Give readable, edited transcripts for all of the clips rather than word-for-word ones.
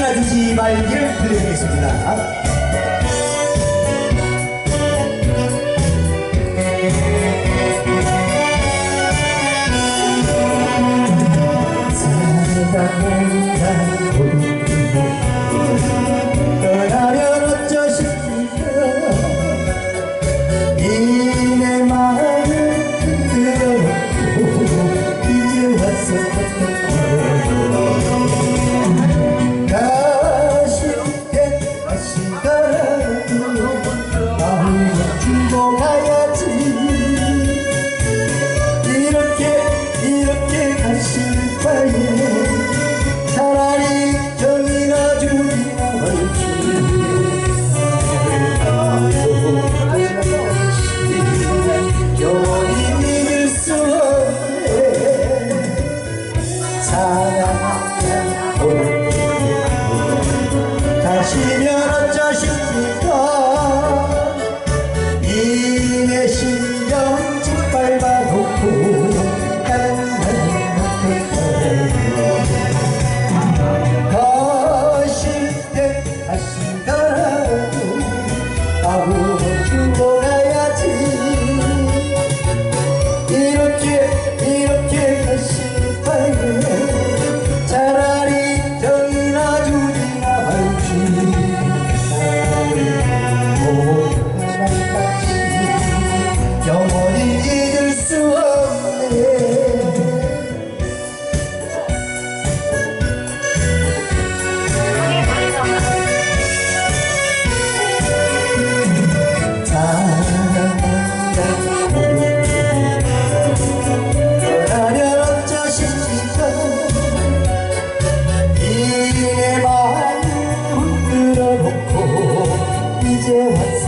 정이나 주지 말기를 들려드리겠습니다. 떠나면 어쩌십니까 이내 마음을 흔들어놓고 이제 와서 가실 때 가시더라도 마음을 주고 가야지 이렇게 가실 바에 차라리 정이나 주기나 할지 영원히 믿을 수 없네 사랑하냐 가시면 어쩌십니까 이내 심령 짓밟아놓고 하시더라도 마음을 주고 가야지 이렇게 가실 바에 차라리 정이나 주기나 할지 영원히 잊을 수 없네 떠나면 어쩌십니까 이내 마음을 흔들어놓고 이제 와서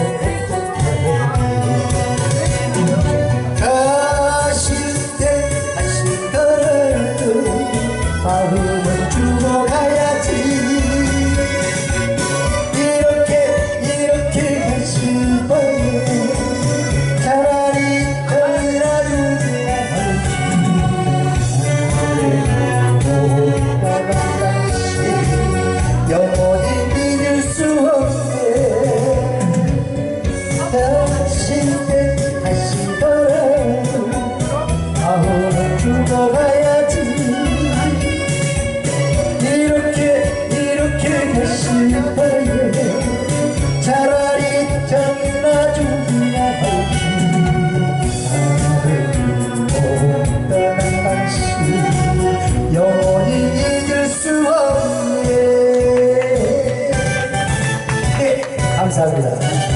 가실 때 하시더라도 마음을 주고 가야지 이렇게 가실 바에 차라리 정이나 주기나 할지 영원히 믿을 수 없네 가실 때 가시더라도 마음을 주고 가야지 이렇게 가실 바에 차라리 정이나 주기나 할지 떠난 당신 영원히 잊을 수 없네. 네, 감사합니다.